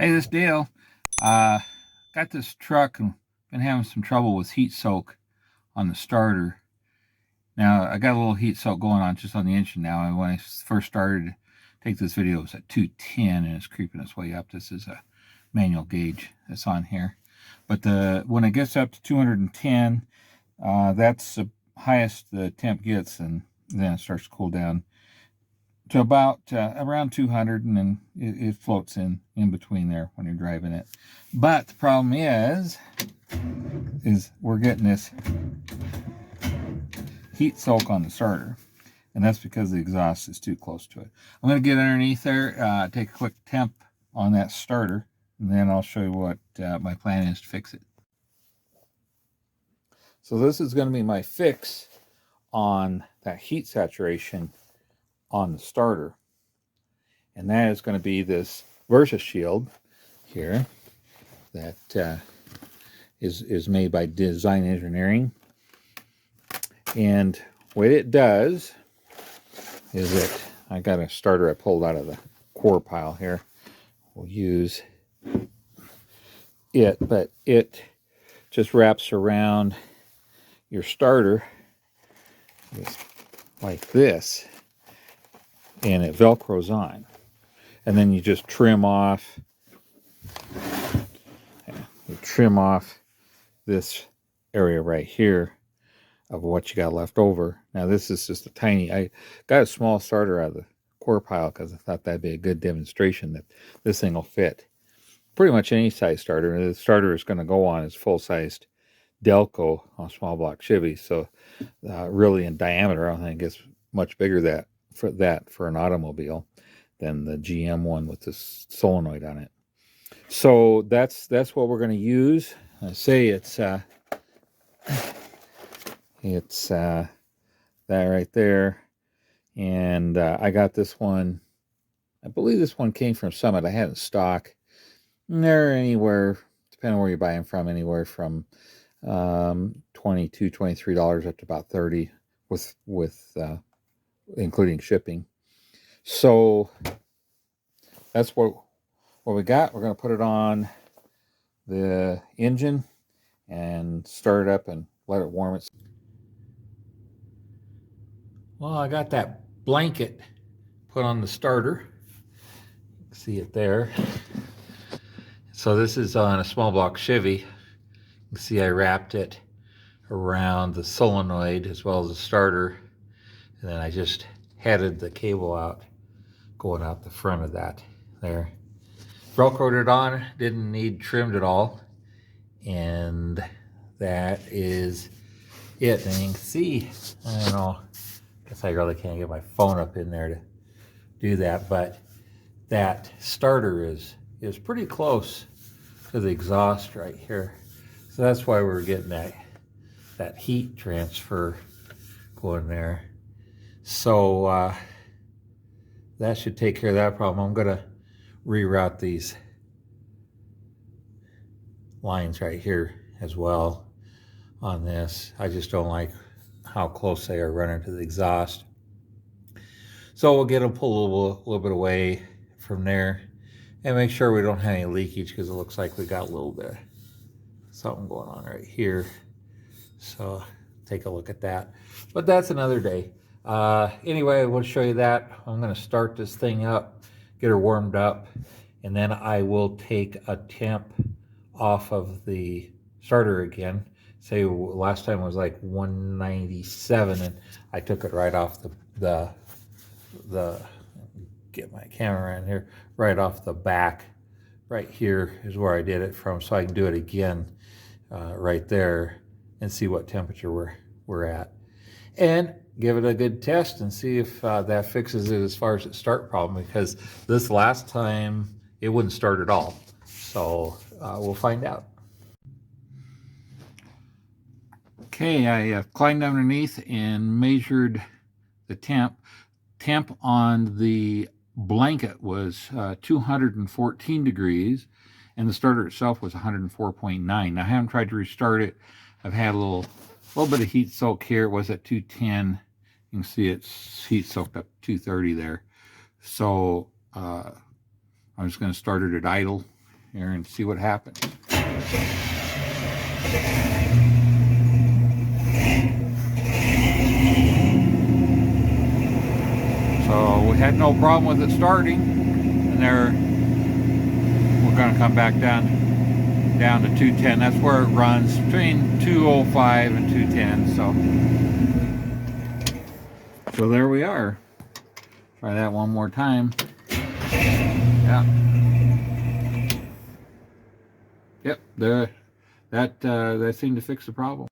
Hey, this Dale. Got this truck and been having some trouble with heat soak on the starter. Now, I got a little heat soak going on just on the engine now. And when I first started to take this video, it was at 210 and it's creeping its way up. This is a manual gauge that's on here. But when it gets up to 210, that's the highest the temp gets, and then it starts to cool down to about around 200, and then it floats in between there when you're driving it. But the problem is we're getting this heat soak on the starter, and that's because the exhaust is too close to it. I'm going to get underneath there, take a quick temp on that starter, and then I'll show you what my plan is to fix it. So this is going to be my fix on that heat saturation on the starter, and that is going to be this VersaShield here that is made by Design Engineering. And what it does is I got a starter I pulled out of the core pile here. We'll use it, but it just wraps around your starter just like this, and it velcros on, and then you just trim off this area right here of what you got left over. Now this is just a tiny, I got a small starter out of the core pile because I thought that'd be a good demonstration that this thing will fit pretty much any size starter. And the starter is going to go on is full-sized Delco on small block Chevy, so really in diameter I don't think it's much bigger for an automobile than the GM one with this solenoid on it. So that's what we're going to use. I say it's that right there, and I got this one. I believe this one came from Summit. I had it in stock. They're anywhere, depending on where you buy them from, anywhere from $22, $23 up to about $30 with including shipping. So that's what we got. We're going to put it on the engine and start it up and let it warm it. Well, I got that blanket put on the starter. You can see it there. So this is on a small block Chevy. You can see I wrapped it around the solenoid as well as the starter, and then I just headed the cable out, going out the front of that there. Velcroed it on, didn't need trimmed at all, and that is it. And you can see, I don't know, I guess I really can't get my phone up in there to do that, but that starter is pretty close to the exhaust right here. So that's why we're getting that heat transfer going there. So that should take care of that problem. I'm gonna reroute these lines right here as well on this. I just don't like how close they are running to the exhaust. So we'll get them pulled a little bit away from there and make sure we don't have any leakage, because it looks like we got a little bit of something going on right here. So take a look at that. But that's another day. Anyway, I want to show you that. I'm going to start this thing up, get her warmed up, and then I will take a temp off of the starter again. Say last time was like 197, and I took it right off the get my camera in here, right off the back. Right here is where I did it from, so I can do it again right there and see what temperature we're at, and give it a good test and see if that fixes it as far as the start problem, because this last time it wouldn't start at all. So we'll find out. Okay, I climbed underneath and measured the temp. Temp on the blanket was 214 degrees, and the starter itself was 104.9. Now, I haven't tried to restart it. I've had a little bit of heat soak here. It was at 210. You can see it's heat soaked up 230 there. So I'm just going to start it at idle here and see what happens. So we had no problem with it starting, and we're going to come back down to 210. That's where it runs, between 205 and 210. So there we are. Try that one more time. Yeah. Yep, that seemed to fix the problem.